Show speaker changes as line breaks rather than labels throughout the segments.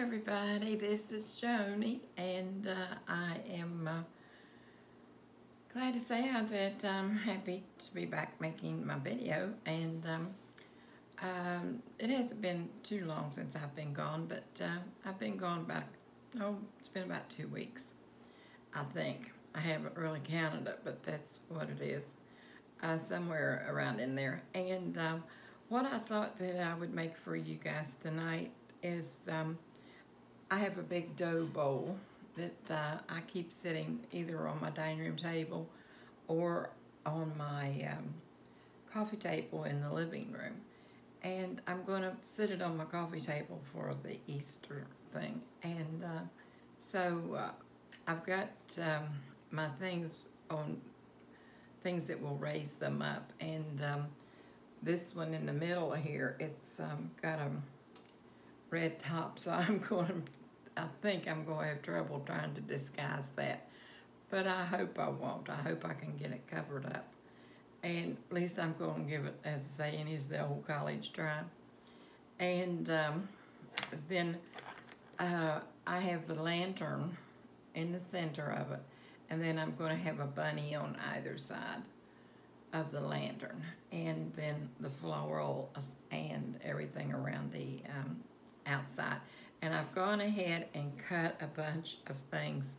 everybody, this is Joni, and I am glad to say that I'm happy to be back making my video. And it hasn't been too long since I've been gone, but I've been gone it's been about 2 weeks, I think. I haven't really counted it, but that's what it is, somewhere around in there. And what I thought that I would make for you guys tonight is I have a big dough bowl that I keep sitting either on my dining room table or on my coffee table in the living room. And I'm going to sit it on my coffee table for the Easter thing. And I've got my things that will raise them up. And this one in the middle here, it's got a red top, so I think I'm going to have trouble trying to disguise that, but I hope I won't. I hope I can get it covered up, and at least I'm going to give it, as the saying is, the old college try. And then I have the lantern in the center of it, and then I'm going to have a bunny on either side of the lantern, and then the floral and everything around the outside. And I've gone ahead and cut a bunch of things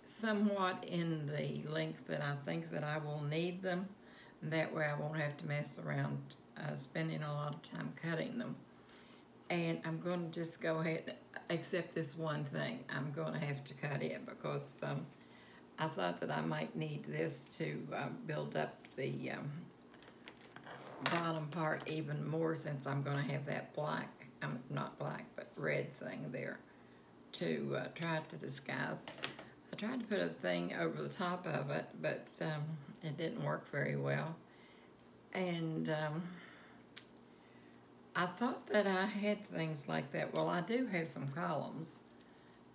somewhat in the length that I think that I will need them. That way I won't have to mess around spending a lot of time cutting them. And I'm going to just go ahead, except this one thing, I'm going to have to cut it because I thought that I might need this to build up the bottom part even more, since I'm going to have that black, not black, but red thing there to try to disguise. I tried to put a thing over the top of it, but it didn't work very well. And I thought that I had things like that. Well, I do have some columns,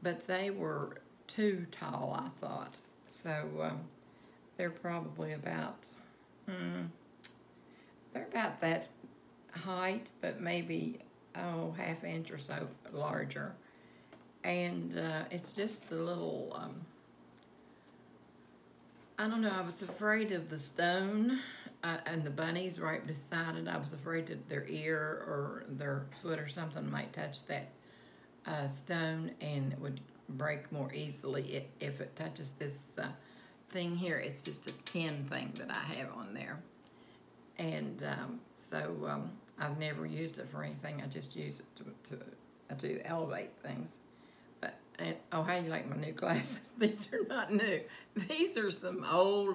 but they were too tall, I thought. So they're probably about, they're about that height, but maybe half inch or so larger. And it's just a little, I don't know, I was afraid of the stone and the bunnies right beside it. I was afraid that their ear or their foot or something might touch that stone and it would break more easily if it touches this thing here. It's just a tin thing that I have on there. And I've never used it for anything. I just use it to elevate things. But oh, how you like my new glasses? These are not new. These are some old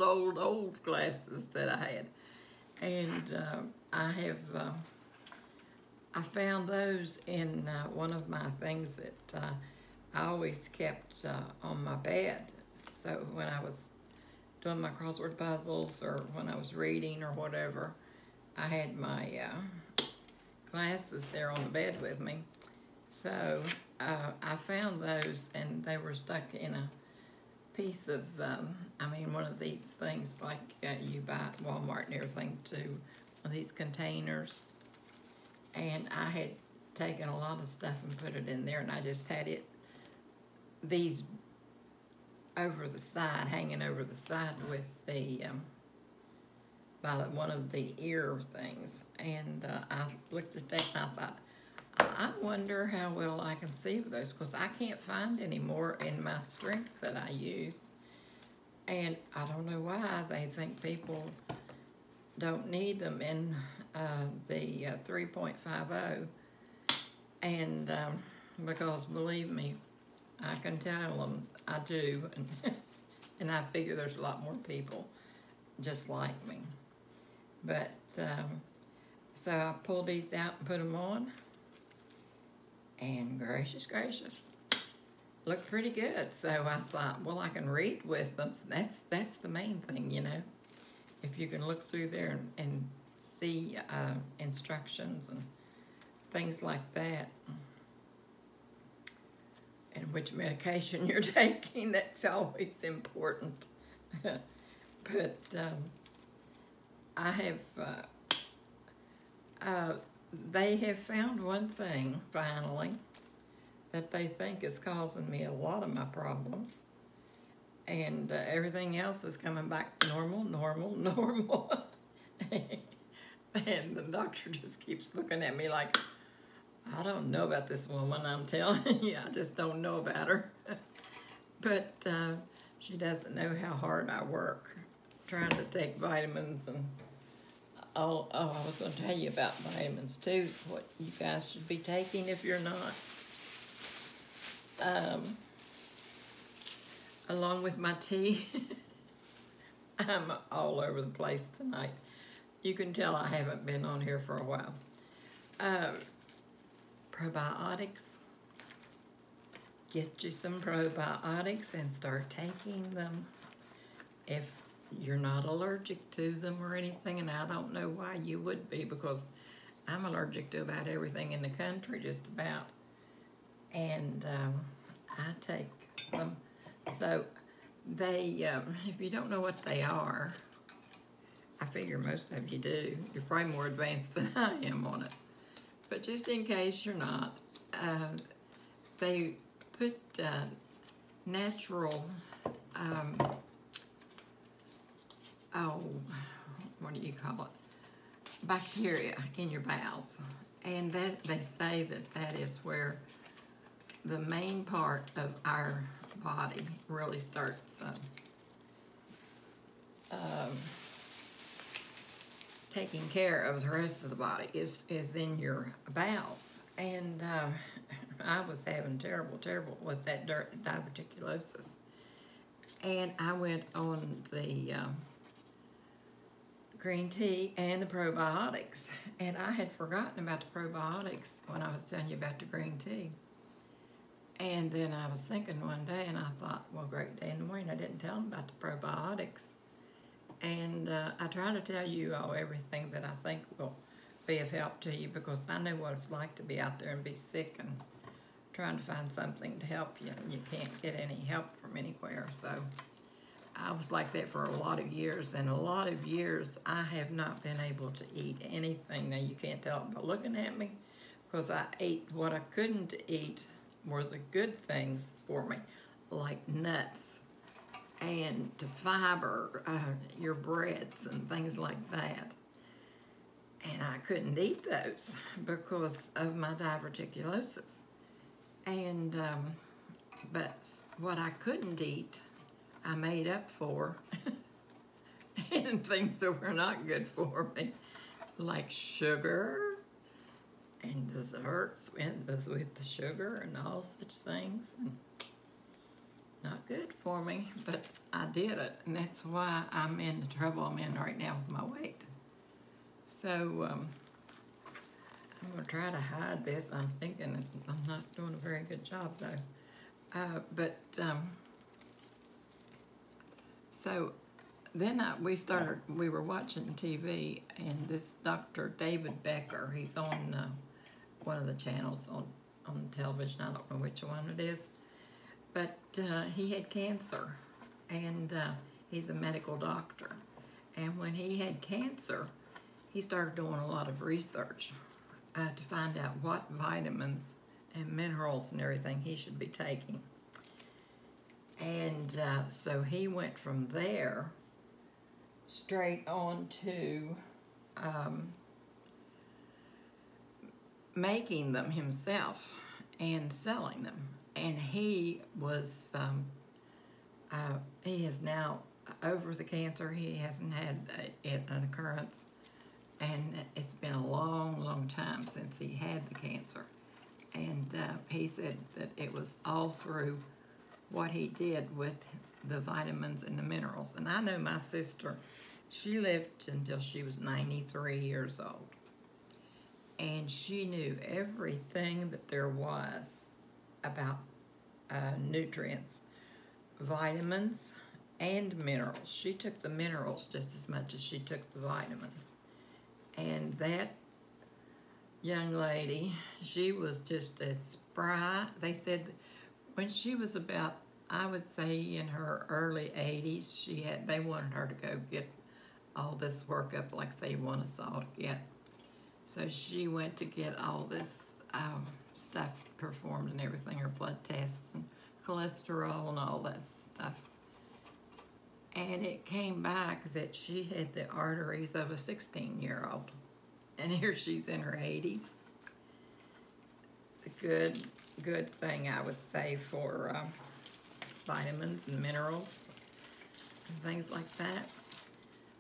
glasses that I had. And I found those in one of my things that I always kept on my bed. So when I was doing my crossword puzzles or when I was reading or whatever, I had my glasses there on the bed with me. So I found those, and they were stuck in a piece of, one of these things like you buy at Walmart and everything, too, one of these containers. And I had taken a lot of stuff and put it in there, and I just had these over the side, hanging over the side with the, by one of the ear things. And I looked at that and I thought, I wonder how well I can see with those, because I can't find any more in my strength that I use. And I don't know why they think people don't need them in the 3.50. And because believe me, I can tell them I do, and I figure there's a lot more people just like me. But so I pulled these out and put them on, and gracious, looked pretty good. So I thought, well, I can read with them. So that's the main thing, you know. If you can look through there and see instructions and things like that, and which medication you're taking, that's always important. But I have, they have found one thing, finally, that they think is causing me a lot of my problems. And everything else is coming back normal, normal, normal. And the doctor just keeps looking at me like, I don't know about this woman, I'm telling you, I just don't know about her. But she doesn't know how hard I work trying to take vitamins and I was going to tell you about vitamins too, what you guys should be taking if you're not. Along with my tea, I'm all over the place tonight. You can tell I haven't been on here for a while. Probiotics. Get you some probiotics and start taking them if you're not allergic to them or anything, and I don't know why you would be, because I'm allergic to about everything in the country, just about. And I take them. So they, if you don't know what they are, I figure most of you do. You're probably more advanced than I am on it. But just in case you're not, they put natural, what do you call it? Bacteria in your bowels. And that they say that that is where the main part of our body really starts taking care of the rest of the body is in your bowels. And I was having terrible with that diverticulosis. And I went on the green tea and the probiotics. And I had forgotten about the probiotics when I was telling you about the green tea. And then I was thinking one day, and I thought, well, great day in the morning. I didn't tell them about the probiotics. And I try to tell you all everything that I think will be of help to you, because I know what it's like to be out there and be sick and trying to find something to help you, and you can't get any help from anywhere. So I was like that for a lot of years, and a lot of years I have not been able to eat anything. Now, you can't tell by looking at me, because I ate what I couldn't eat were the good things for me, like nuts and fiber, your breads and things like that. And I couldn't eat those because of my diverticulosis. And, but what I couldn't eat, I made up for and things that were not good for me, like sugar and desserts with the sugar and all such things. And not good for me, but I did it, and that's why I'm in the trouble I'm in right now with my weight. So I'm gonna try to hide this. I'm thinking I'm not doing a very good job though. So then we were watching TV, and this Dr. David Becker, he's on one of the channels on television. I don't know which one it is. But he had cancer, and he's a medical doctor. And when he had cancer, he started doing a lot of research to find out what vitamins and minerals and everything he should be taking. And so he went from there straight on to making them himself and selling them. And he was, he is now over the cancer. He hasn't had an occurrence, and it's been a long time since he had the cancer. And he said that it was all through what he did with the vitamins and the minerals. And I know my sister, she lived until she was 93 years old. And she knew everything that there was about nutrients, vitamins, and minerals. She took the minerals just as much as she took the vitamins. And that young lady, she was just as spry. They said when she was about, I would say in her early 80s, they wanted her to go get all this workup like they want us all to get. So she went to get all this stuff performed and everything, her blood tests and cholesterol and all that stuff. And it came back that she had the arteries of a 16-year-old. And here she's in her 80s. It's a good thing, I would say, for vitamins and minerals and things like that.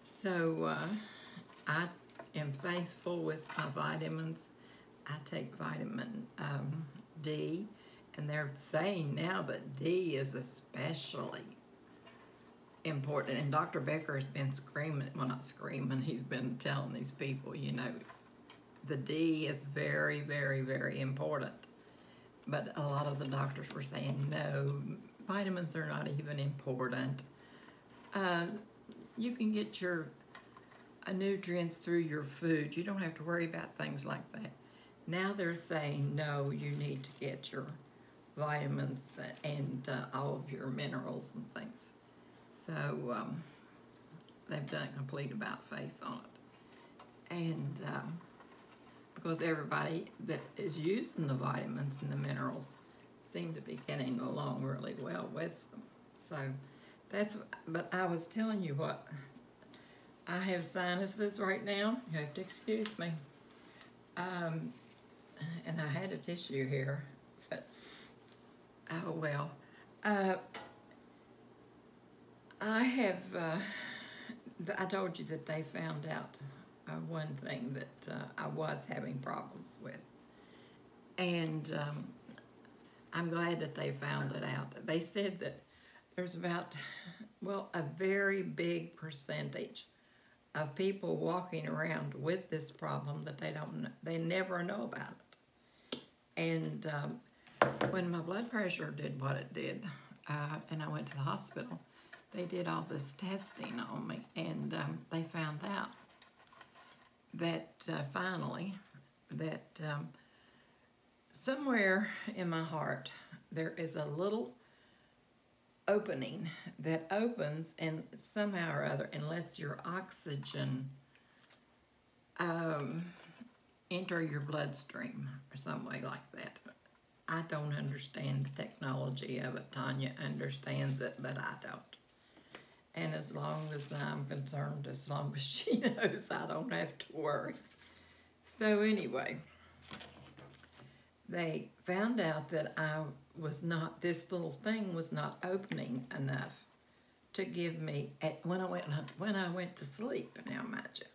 So I am faithful with my vitamins. I take vitamin D, and they're saying now that D is especially important. And Dr. Becker has been screaming, well, not screaming, he's been telling these people, you know, the D is very, very, very important. But a lot of the doctors were saying, no, vitamins are not even important. You can get your nutrients through your food. You don't have to worry about things like that. Now they're saying, no, you need to get your vitamins and all of your minerals and things. So they've done a complete about-face on it. And because everybody that is using the vitamins and the minerals seem to be getting along really well with them. So that's, but I was telling you what, I have sinuses right now. You have to excuse me. And I had a tissue here, but oh well. I have, I told you that they found out one thing that I was having problems with. And I'm glad that they found it out. They said that there's about, well, a very big percentage of people walking around with this problem that they never know about it. And when my blood pressure did what it did, and I went to the hospital, they did all this testing on me, and they found out that finally, that somewhere in my heart there is a little opening that opens and somehow or other and lets your oxygen enter your bloodstream or some way like that. I don't understand the technology of it. Tanya understands it, but I don't. And as long as I'm concerned, as long as she knows, I don't have to worry. So anyway, they found out that I was not, this little thing was not opening enough to give me, when I went to sleep, now mind you,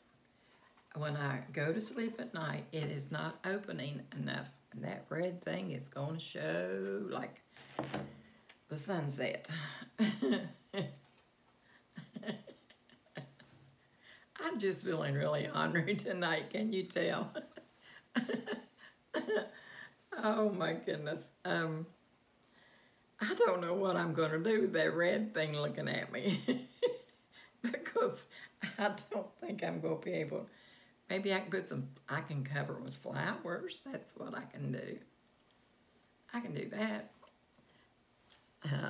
when I go to sleep at night, it is not opening enough. And that red thing is going to show like the sunset. I'm just feeling really ornery tonight, can you tell? Oh my goodness. I don't know what I'm going to do with that red thing looking at me. Because I don't think I'm going to be able. Maybe I can put some, I can cover it with flowers. That's what I can do. I can do that.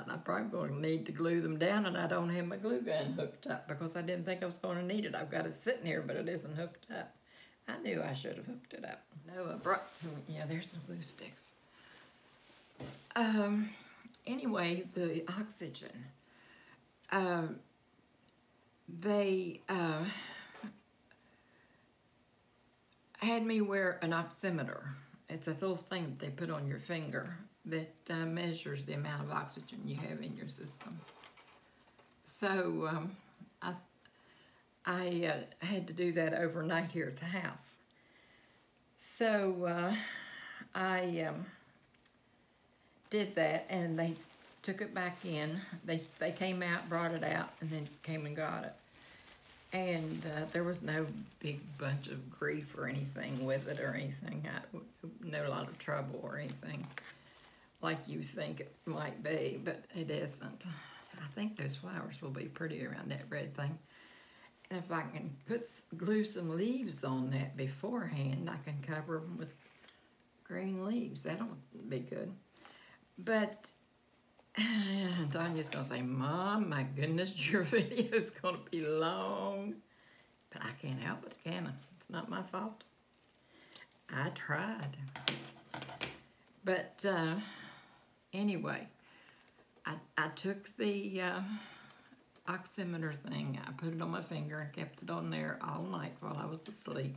I'm probably going to need to glue them down, and I don't have my glue gun hooked up because I didn't think I was going to need it. I've got it sitting here, but it isn't hooked up. I knew I should have hooked it up. No, I brought some, yeah, there's some glue sticks. Anyway, the oxygen. They had me wear an oximeter. It's a little thing that they put on your finger that measures the amount of oxygen you have in your system. So I had to do that overnight here at the house. So I did that, and they took it back in. They came out, brought it out, and then came and got it. And there was no big bunch of grief or anything with it or anything. No lot of trouble or anything like you think it might be, but it isn't. I think those flowers will be pretty around that red thing. And if I can glue some leaves on that beforehand, I can cover them with green leaves. That'll be good. But Tanya's going to say, Mom, my goodness, your video's going to be long. But I can't help it, can I? It's not my fault. I tried. But anyway, I took the oximeter thing, I put it on my finger and kept it on there all night while I was asleep.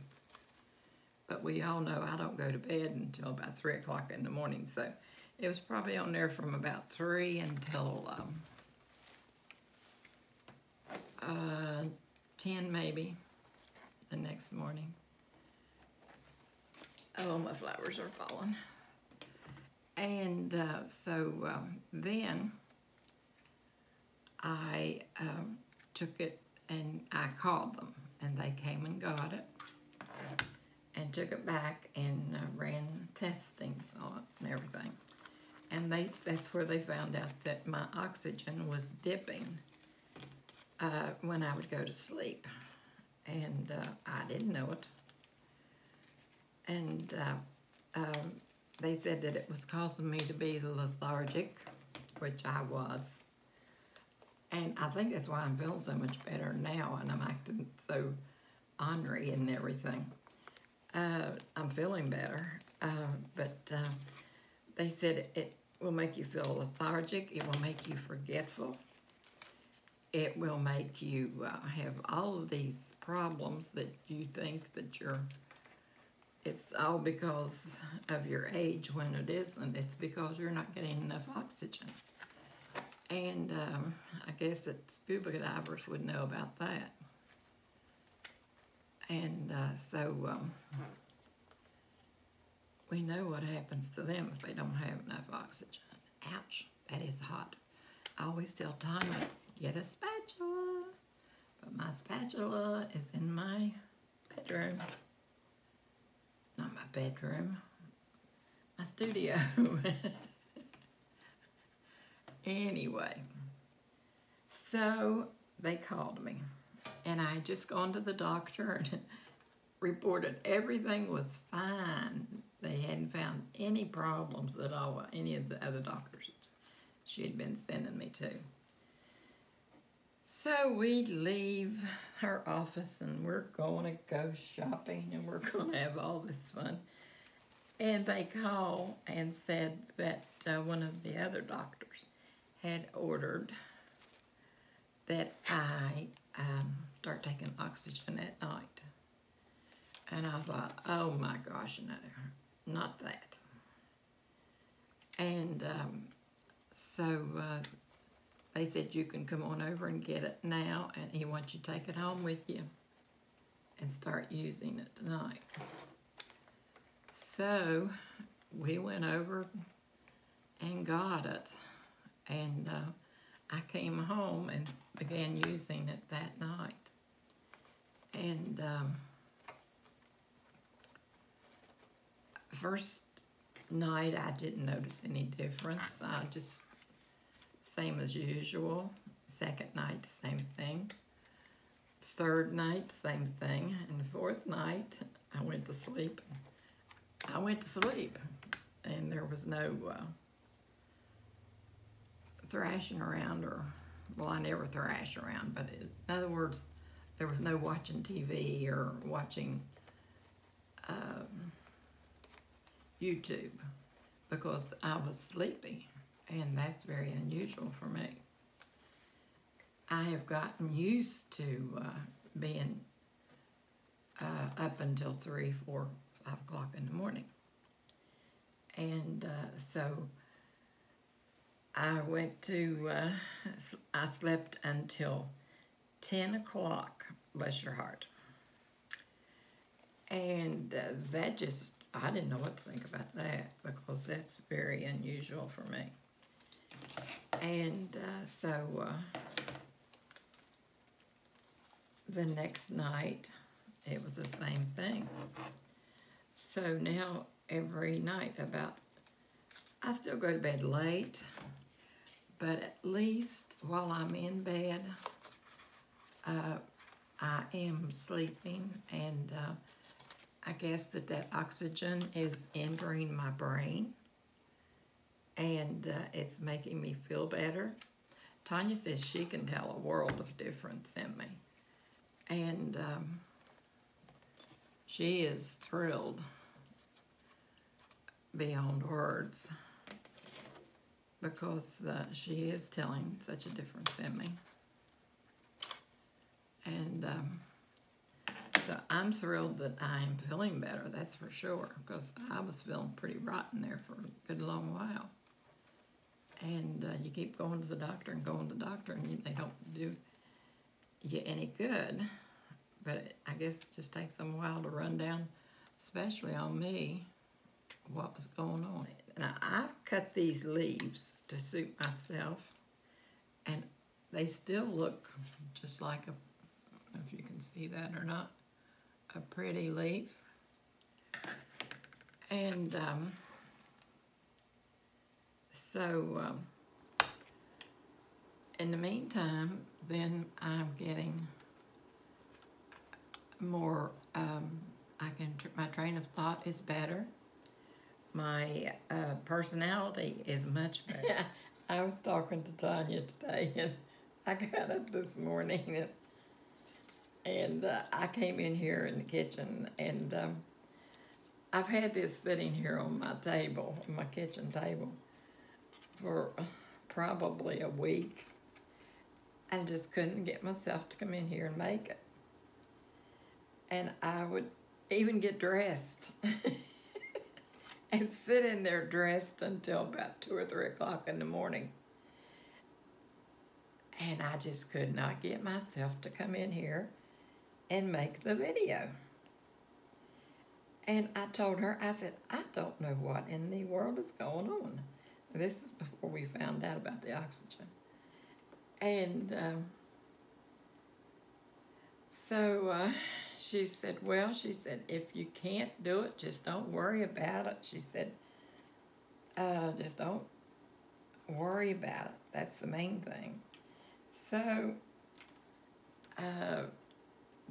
But we all know I don't go to bed until about 3 o'clock in the morning, so it was probably on there from about 3 until 10 maybe the next morning. Oh, my flowers are falling. And then I took it and I called them, and they came and got it and took it back and ran testings on it and everything. And that's where they found out that my oxygen was dipping when I would go to sleep. And I didn't know it. And they said that it was causing me to be lethargic, which I was. And I think that's why I'm feeling so much better now, and I'm acting so ornery and everything. I'm feeling better, but they said it will make you feel lethargic, it will make you forgetful, it will make you have all of these problems that you think that it's all because of your age, when it isn't. It's because you're not getting enough oxygen. And I guess that scuba divers would know about that. And we know what happens to them if they don't have enough oxygen. Ouch, that is hot. I always tell Tanya, get a spatula. But my spatula is in my bedroom. Not my bedroom, my studio. Anyway, so they called me, and I had just gone to the doctor and reported everything was fine. They hadn't found any problems at all, any of the other doctors she had been sending me to. So we leave her office and we're going to go shopping and we're going to have all this fun. And they call and said that one of the other doctors had ordered that I start taking oxygen at night. And I thought, oh my gosh, no, not that. And so they said, you can come on over and get it now, and he wants you to take it home with you and start using it tonight. So we went over and got it, and I came home and began using it that night. And first night I didn't notice any difference. I just, same as usual. Second night, same thing. Third night, same thing. And the fourth night, I went to sleep. And there was no thrashing around, or, well, I never thrash around, but in other words, there was no watching TV or watching YouTube, because I was sleepy, and that's very unusual for me. I have gotten used to being up until 3, 4, 5 o'clock in the morning. And so I went to, I slept until 10 o'clock, bless your heart. And that just, I didn't know what to think about that, because that's very unusual for me. And the next night, it was the same thing. So now every night I still go to bed late, but at least while I'm in bed, I am sleeping, and I guess that oxygen is entering my brain, and it's making me feel better. Tanya says she can tell a world of difference in me, and she is thrilled beyond words, because she is telling such a difference in me. And so I'm thrilled that I am feeling better, that's for sure, because I was feeling pretty rotten there for a good long while. And you keep going to the doctor and going to the doctor, and they don't do you any good. But I guess it just takes them a while to run down, especially on me, what was going on. Now, I've cut these leaves to suit myself, and they still look just like a, I don't know if you can see that or not, a pretty leaf. And so in the meantime, then I'm getting more, my train of thought is better. My personality is much better. I was talking to Tanya today, and I got up this morning, and I came in here in the kitchen, and I've had this sitting here on my table, my kitchen table, for probably a week. I just couldn't get myself to come in here and make it. And I would even get dressed and sit in there dressed until about 2 or 3 o'clock in the morning. And I just could not get myself to come in here and make the video. And I told her, I said, I don't know what in the world is going on. This is before we found out about the oxygen. And so she said, well, she said, if you can't do it, just don't worry about it. She said, just don't worry about it. That's the main thing. So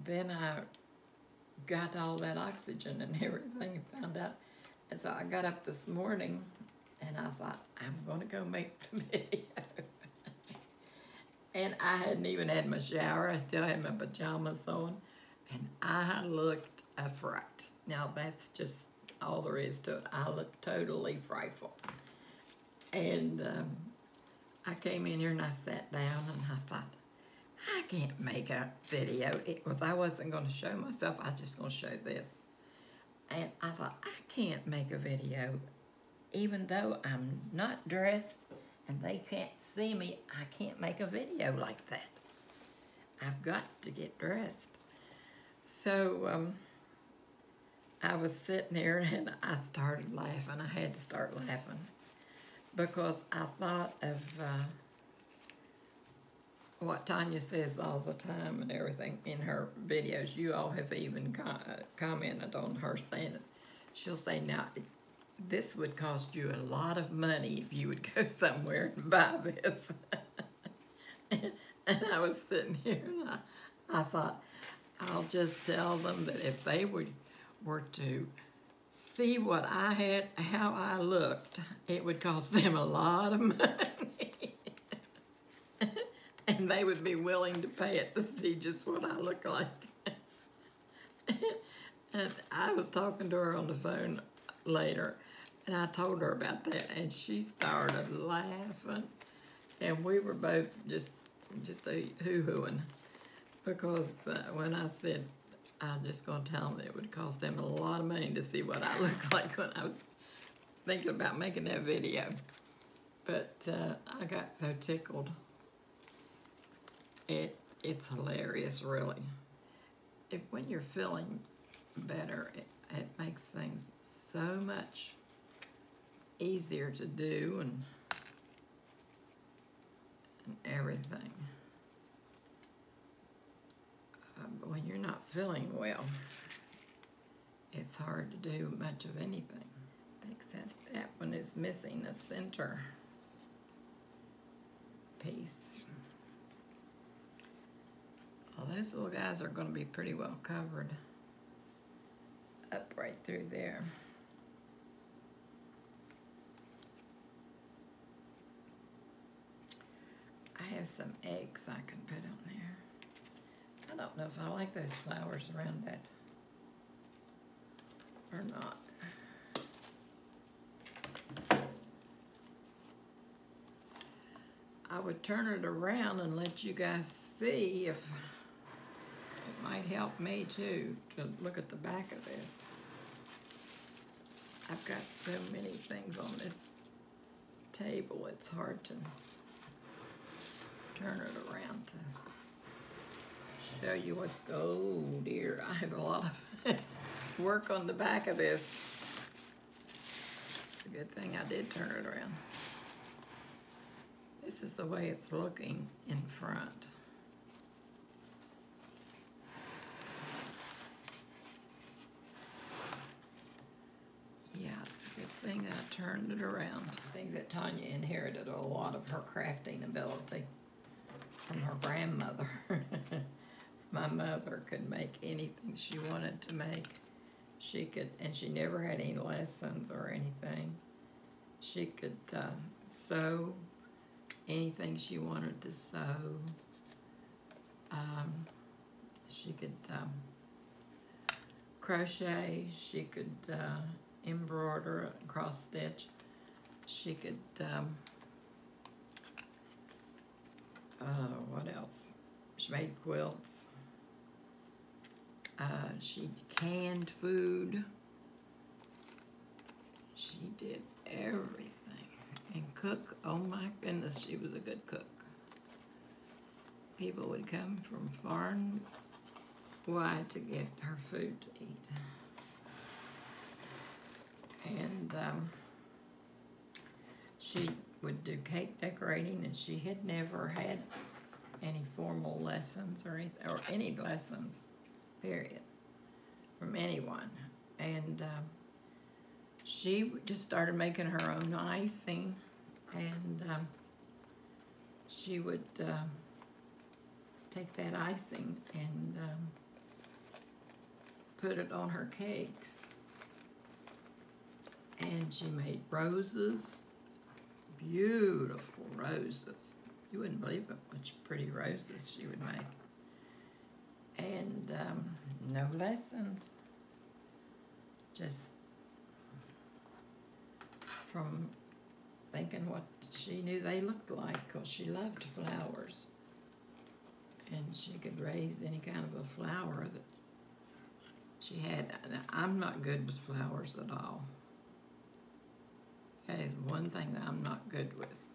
then I got all that oxygen and everything and found out. And so I got up this morning and I thought, I'm going to go make the video. And I hadn't even had my shower. I still had my pajamas on. And I looked a fright. Now, that's just all there is to it. I looked totally frightful. And I came in here and I sat down and I thought, I can't make a video. I wasn't going to show myself. I was just going to show this. And I thought, I can't make a video. Even though I'm not dressed and they can't see me, I can't make a video like that. I've got to get dressed. So I was sitting here and I started laughing. I had to start laughing because I thought of what Tanya says all the time and everything in her videos. You all have even commented on her saying it. She'll say, now, this would cost you a lot of money if you would go somewhere and buy this. And I was sitting here and I thought, I'll just tell them that if they were to see what I had, how I looked, it would cost them a lot of money. And they would be willing to pay it to see just what I look like. And I was talking to her on the phone later, and I told her about that, and she started laughing. And we were both just hoo-hooing. Because when I said, I'm just going to tell them that it would cost them a lot of money to see what I look like when I was thinking about making that video. But I got so tickled. It's hilarious, really. When you're feeling better, it makes things so much easier to do and everything. But when you're not feeling well, it's hard to do much of anything. I think that one is missing a center piece. Well, those little guys are going to be pretty well covered up right through there. I have some eggs I can put on there. I don't know if I like those flowers around that or not. I would turn it around and let you guys see if it might help me too to look at the back of this. I've got so many things on this table, it's hard to turn it around to show you what's oh dear, I have a lot of work on the back of this. It's a good thing I did turn it around. This is the way it's looking in front. Yeah, it's a good thing that I turned it around. I think that Tanya inherited a lot of her crafting ability from her grandmother. My mother could make anything she wanted to make. She could, and she never had any lessons or anything. She could sew anything she wanted to sew. She could crochet. She could embroider, cross stitch. She could, what else? She made quilts. She canned food. She did everything. And cook, oh my goodness, she was a good cook. People would come from far and wide to get her food to eat. And she would do cake decorating, and she had never had any formal lessons or any lessons, period, from anyone. And she just started making her own icing, and she would take that icing and put it on her cakes. And she made roses, beautiful roses. You wouldn't believe how much pretty roses she would make. And no lessons, just from thinking what she knew they looked like, because she loved flowers. And she could raise any kind of a flower that she had. I'm not good with flowers at all. That is one thing that I'm not good with,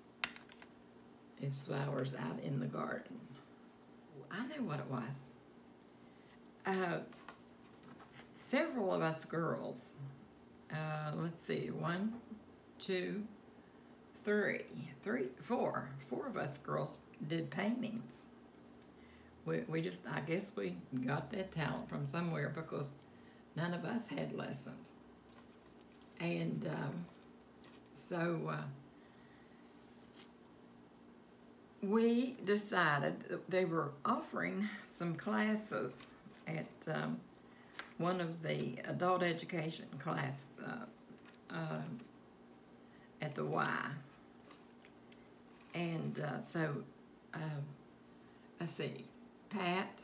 is flowers out in the garden. I know what it was. Several of us girls, let's see, 1, 2, 3, 4 of us girls did paintings. We just, I guess we got that talent from somewhere, because none of us had lessons. And so we decided that they were offering some classes at one of the adult education class at the Y. And so, let's see, Pat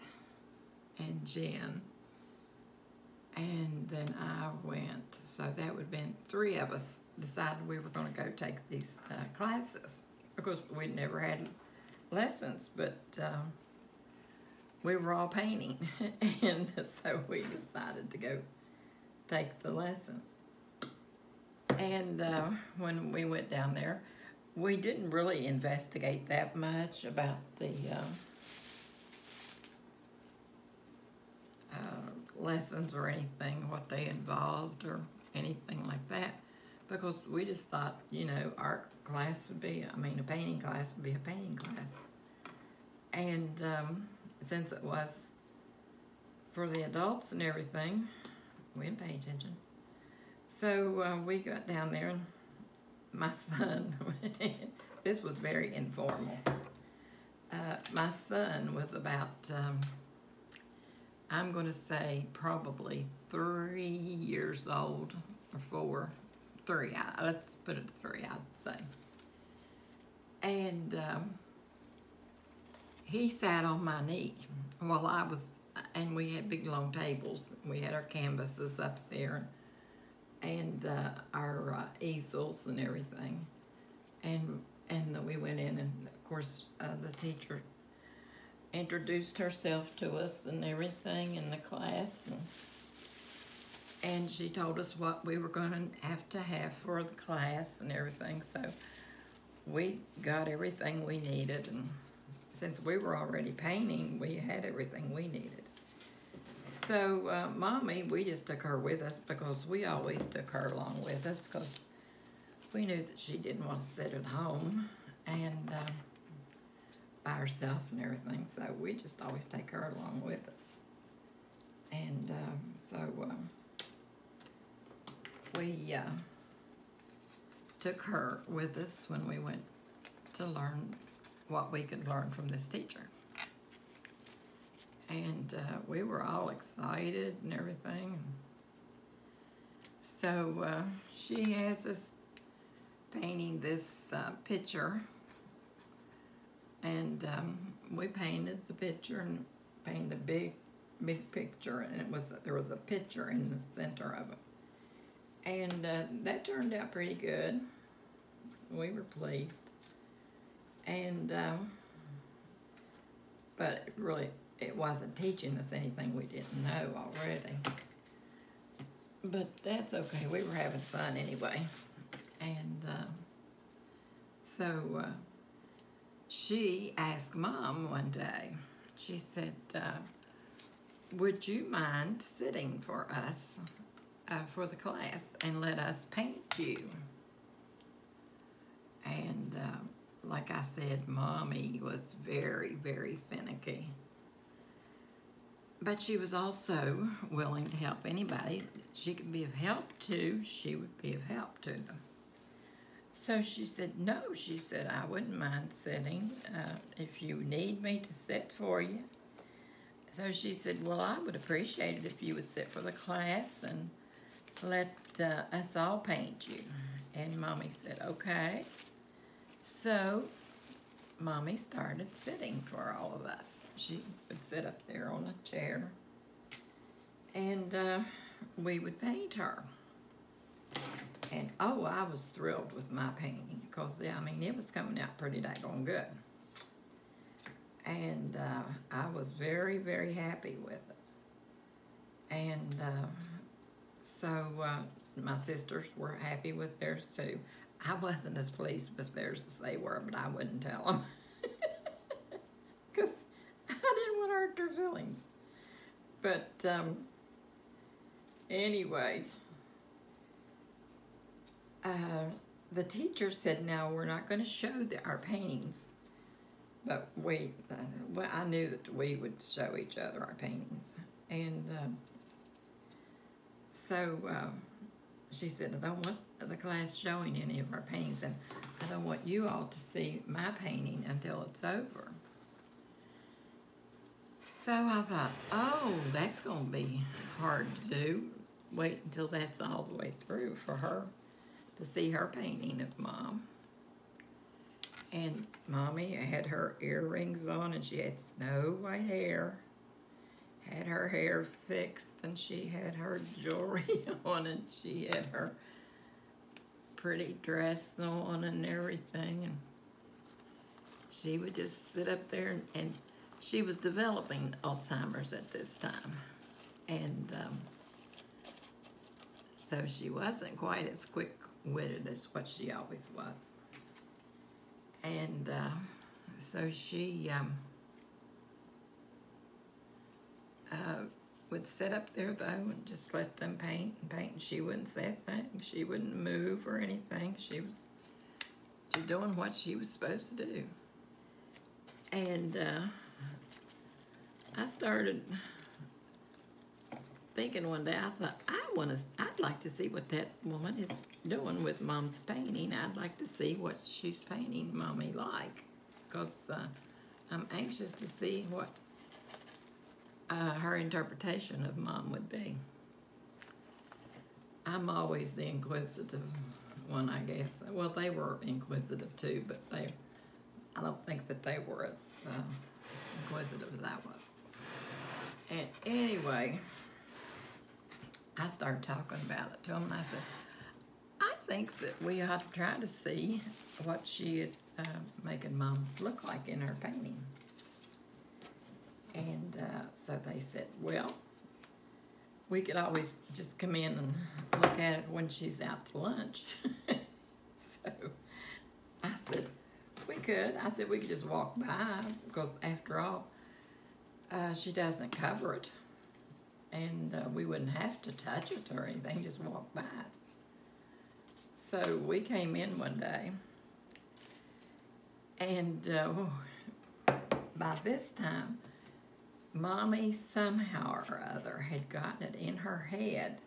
and Jen, and then I went. So that would have been 3 of us decided we were going to go take these classes, because we'd never had lessons, but we were all painting, and so we decided to go take the lessons. And when we went down there, we didn't really investigate that much about the lessons or anything, what they involved or anything like that, because we just thought, you know, art class would be, I mean, a painting class would be a painting class. And since it was for the adults and everything, we didn't pay attention. So we got down there, and my son, this was very informal. My son was about, I'm going to say probably 3 years old, or 4, 3, let's put it 3, I'd say. And he sat on my knee while I was, and we had big long tables. We had our canvases up there, and our easels and everything. And we went in, and of course course, the teacher introduced herself to us and everything in the class, and she told us what we were going to have for the class and everything. So we got everything we needed, and since we were already painting, we had everything we needed. So Mommy, we just took her with us because we always took her along with us because we knew that she didn't want to sit at home and by herself and everything. So we just always take her along with us. And we took her with us when we went to learn what we could learn from this teacher. And we were all excited and everything. So she has us painting this picture, and we painted the picture and painted a big picture, and there was a picture in the center of it. And that turned out pretty good. We were pleased. And but it wasn't teaching us anything we didn't know already. But that's okay. We were having fun anyway. And so she asked Mom one day, she said, would you mind sitting for us for the class and let us paint you? And like I said, Mommy was very, very finicky. But she was also willing to help anybody she could be of help to. She would be of help to them. So she said, no, she said, I wouldn't mind sitting if you need me to sit for you. So she said, well, I would appreciate it if you would sit for the class and let us all paint you. And Mommy said, okay. So Mommy started sitting for all of us. She would sit up there on a chair, and we would paint her. And oh, I was thrilled with my painting because, I mean, it was coming out pretty daggone good. And I was very, very happy with it. And so my sisters were happy with theirs too. I wasn't as pleased with theirs as they were, but I wouldn't tell them. Because I didn't want to hurt their feelings. But anyway, the teacher said, now we're not going to show our paintings. But well, I knew that we would show each other our paintings. And so she said, I don't want the class showing any of our paintings, and I don't want you all to see my painting until it's over. So I thought, oh, that's going to be hard to do. Wait until that's all the way through for her to see her painting of Mom. And Mommy had her earrings on, and she had snow white hair, had her hair fixed, and she had her jewelry on, and she had her pretty dress on and everything. And she would just sit up there, and she was developing Alzheimer's at this time. And so she wasn't quite as quick-witted as what she always was. And so she would sit up there, though, and just let them paint and paint. And she wouldn't say a thing. She wouldn't move or anything. She was just doing what she was supposed to do. And I started thinking one day, I thought, I'd like to see what that woman is doing with Mom's painting. I'd like to see what she's painting Mommy like, because I'm anxious to see what her interpretation of Mom would be. I'm always the inquisitive one, I guess. Well, they were inquisitive too, but I don't think that they were as inquisitive as I was. And anyway, I started talking about it to them, and I said, I think that we ought to try to see what she is making Mom look like in her painting. And so they said, well, we could always just come in and look at it when she's out to lunch. So I said, we could. I said, we could just walk by, because after all, she doesn't cover it. And we wouldn't have to touch it or anything, just walk by it. So we came in one day, and by this time, Mommy somehow or other had gotten it in her head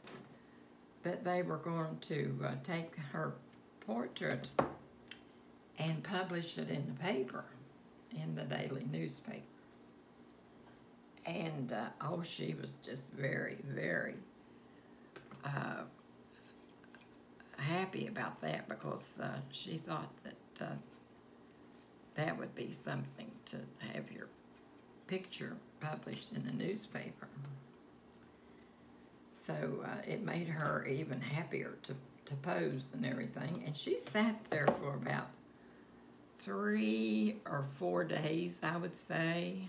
that they were going to take her portrait and publish it in the paper, in the daily newspaper. And oh, she was just very, very happy about that, because she thought that that would be something to have your picture published in the newspaper. So it made her even happier to pose and everything. And she sat there for about 3 or 4 days, I would say,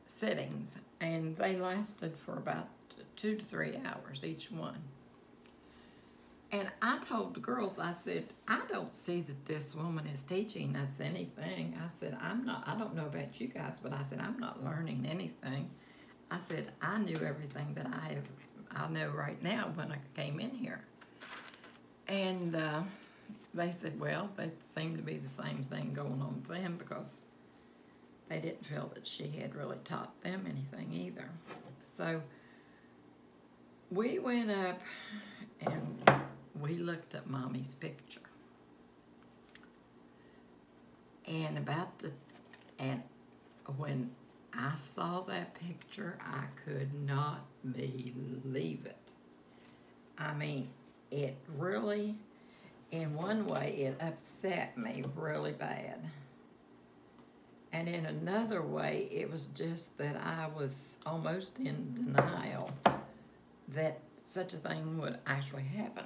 sittings. And they lasted for about 2 to 3 hours each one. And I told the girls, I said, I don't see that this woman is teaching us anything. I said, I don't know about you guys, but I said, I'm not learning anything. I said, I knew everything that I know right now when I came in here. And they said, well, that seemed to be the same thing going on with them, because they didn't feel that she had really taught them anything either. So we went up and we looked at Mommy's picture. And when I saw that picture, I could not believe it. I mean, it really, in one way, it upset me really bad. And in another way, it was just that I was almost in denial that such a thing would actually happen.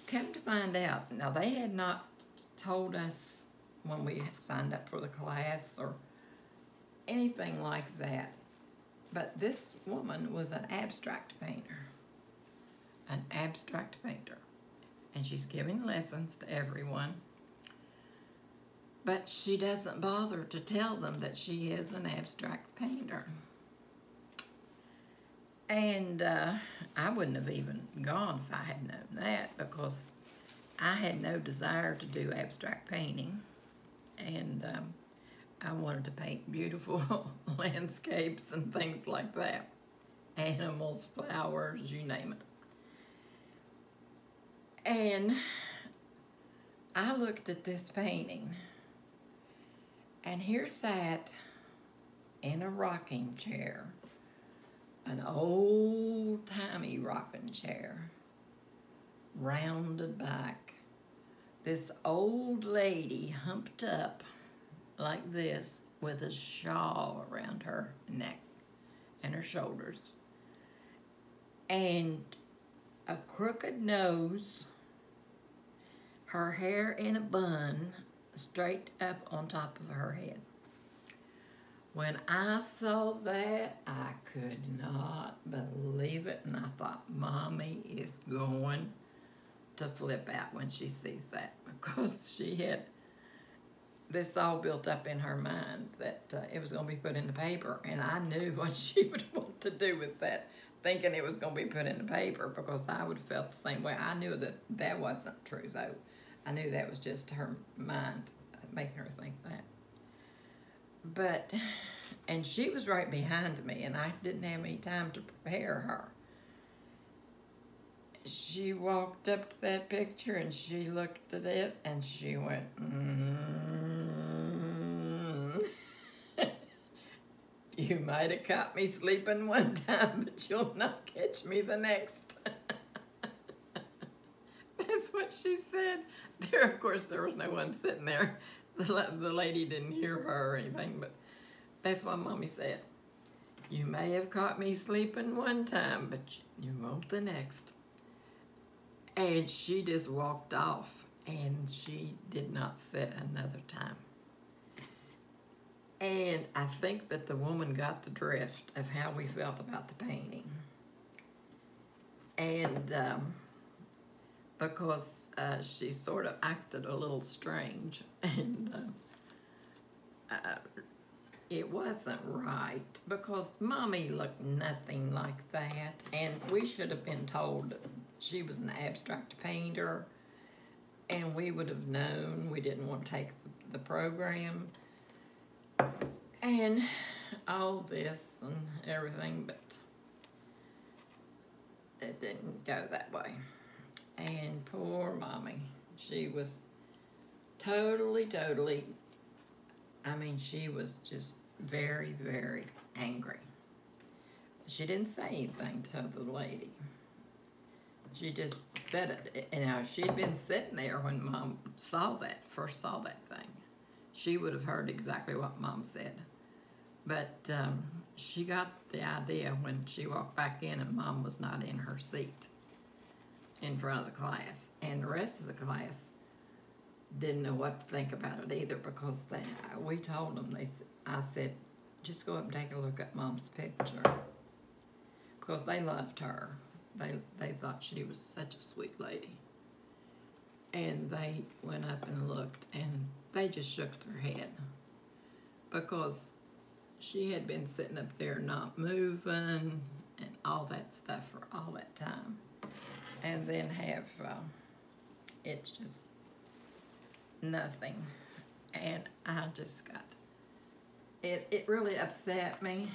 Come to find out, now they had not told us when we signed up for the class or anything like that, but this woman was an abstract painter. An abstract painter. And she's giving lessons to everyone. But she doesn't bother to tell them that she is an abstract painter. And I wouldn't have even gone if I had known that, because I had no desire to do abstract painting. And I wanted to paint beautiful landscapes and things like that. Animals, flowers, you name it. And I looked at this painting, and here sat in a rocking chair, an old-timey rocking chair, rounded back, this old lady humped up like this with a shawl around her neck and her shoulders, and a crooked nose, her hair in a bun straight up on top of her head. When I saw that, I could not believe it, and I thought, Mommy is going to flip out when she sees that, because she had this all built up in her mind that it was going to be put in the paper, and I knew what she would want to do with that, thinking it was going to be put in the paper, because I would have felt the same way. I knew that that wasn't true, though. I knew that was just her mind making her think that. But, and she was right behind me, and I didn't have any time to prepare her. She walked up to that picture, and she looked at it, and she went, You might have caught me sleeping one time, but you'll not catch me the next. That's what she said. There, of course, there was no one sitting there. The lady didn't hear her or anything, but that's what Mommy said. You may have caught me sleeping one time, but you won't the next. And she just walked off, and she did not sit another time. And I think that the woman got the drift of how we felt about the painting. And because she sort of acted a little strange, and it wasn't right, because Mommy looked nothing like that, and we should have been told that she was an abstract painter, and we would have known. We didn't want to take the program and all this and everything, but it didn't go that way. And poor Mommy, she was totally, I mean, she was just very, very angry. She didn't say anything to the lady. She just said it. And now, if she'd been sitting there when Mom first saw that thing, she would have heard exactly what Mom said. But she got the idea when she walked back in and Mom was not in her seat in front of the class. And the rest of the class didn't know what to think about it either, because we told them, I said, just go up and take a look at Mom's picture, because they loved her. They thought she was such a sweet lady. And they went up and looked, and they just shook their head, because she had been sitting up there not moving and all that stuff for all that time. And then have, it's just nothing. And I just got, it really upset me,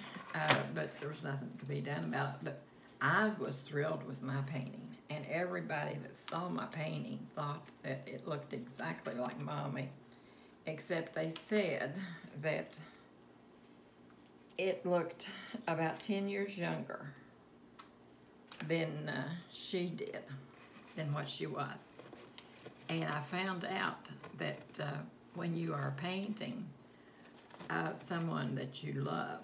but there was nothing to be done about it. But I was thrilled with my painting, and everybody that saw my painting thought that it looked exactly like Mommy, except they said that it looked about 10 years younger than she did, than what she was. And I found out that when you are painting someone that you love,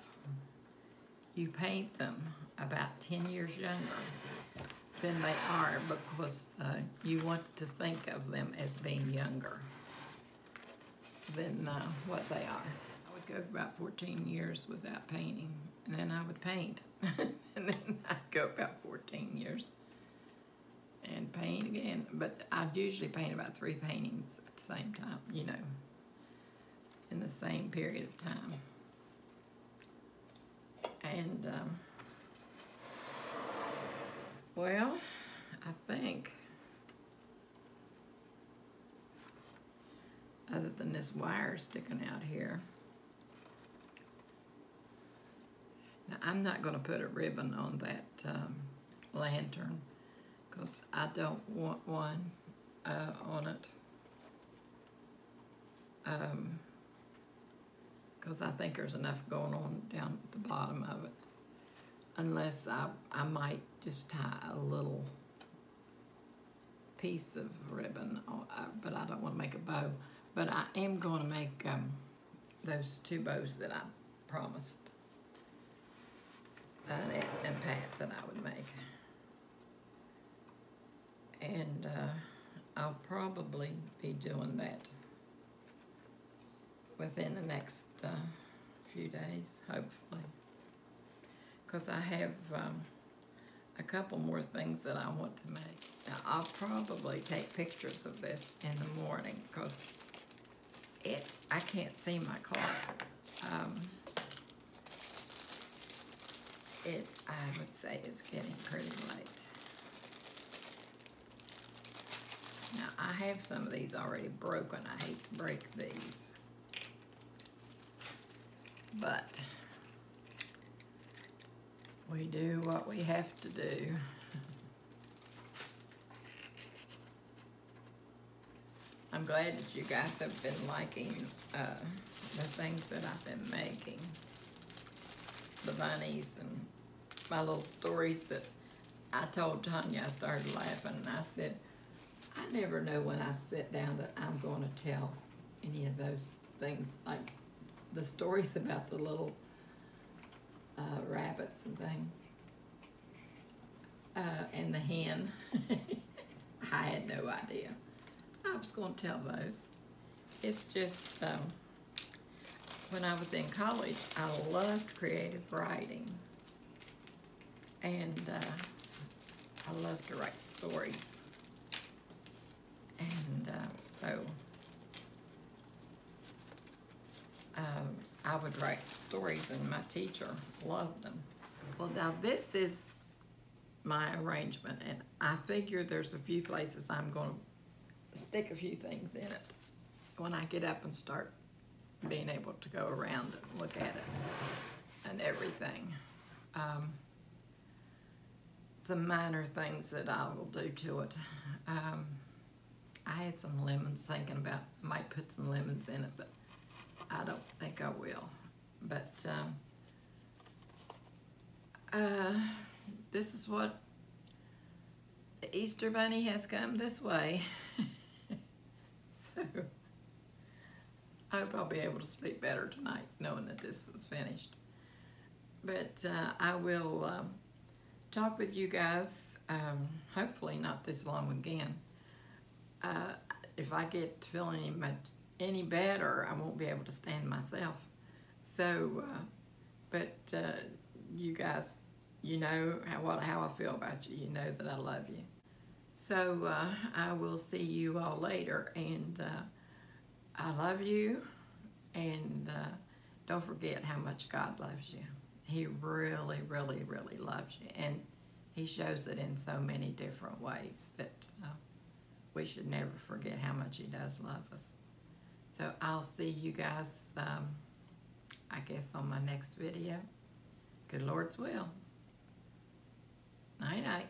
you paint them about 10 years younger than they are, because you want to think of them as being younger than what they are. I would go about 14 years without painting, and then I would paint. And then I'd go about 14 years and paint again. But I'd usually paint about 3 paintings at the same time, you know, in the same period of time. And, well, I think, other than this wire sticking out here, now I'm not going to put a ribbon on that lantern, because I don't want one on it, because I think there's enough going on down at the bottom of it, unless I might just tie a little piece of ribbon, but I don't want to make a bow. But I am going to make those 2 bows that I promised and Pat that I would make. And I'll probably be doing that within the next few days, hopefully. Because I have a couple more things that I want to make. Now, I'll probably take pictures of this in the morning, because I can't see my clock. I would say, is getting pretty late. Now, I have some of these already broken. I hate to break these. But we do what we have to do. I'm glad that you guys have been liking the things that I've been making. The bunnies and my little stories that I told Tanya. I started laughing, and I said, I never know when I sit down that I'm going to tell any of those things, like the stories about the little rabbits and things, and the hen. I had no idea I was going to tell those. It's just, when I was in college, I loved creative writing. And I love to write stories. And so I would write stories, and my teacher loved them. Well, now this is my arrangement, and I figure there's a few places I'm going to stick a few things in it when I get up and start being able to go around and look at it and everything. Some minor things that I will do to it. I had some lemons, thinking about I might put some lemons in it, but I don't think I will. But this is what the Easter Bunny has come this way. So I hope I'll be able to sleep better tonight knowing that this is finished. But I will talk with you guys, hopefully not this long again. If I get feeling any better, I won't be able to stand myself. So, but you guys, you know how I feel about you. You know that I love you. So I will see you all later, and I love you, and don't forget how much God loves you. He really, really, really loves you, and He shows it in so many different ways that we should never forget how much He does love us. So I'll see you guys, I guess, on my next video. Good Lord's will. Night-night.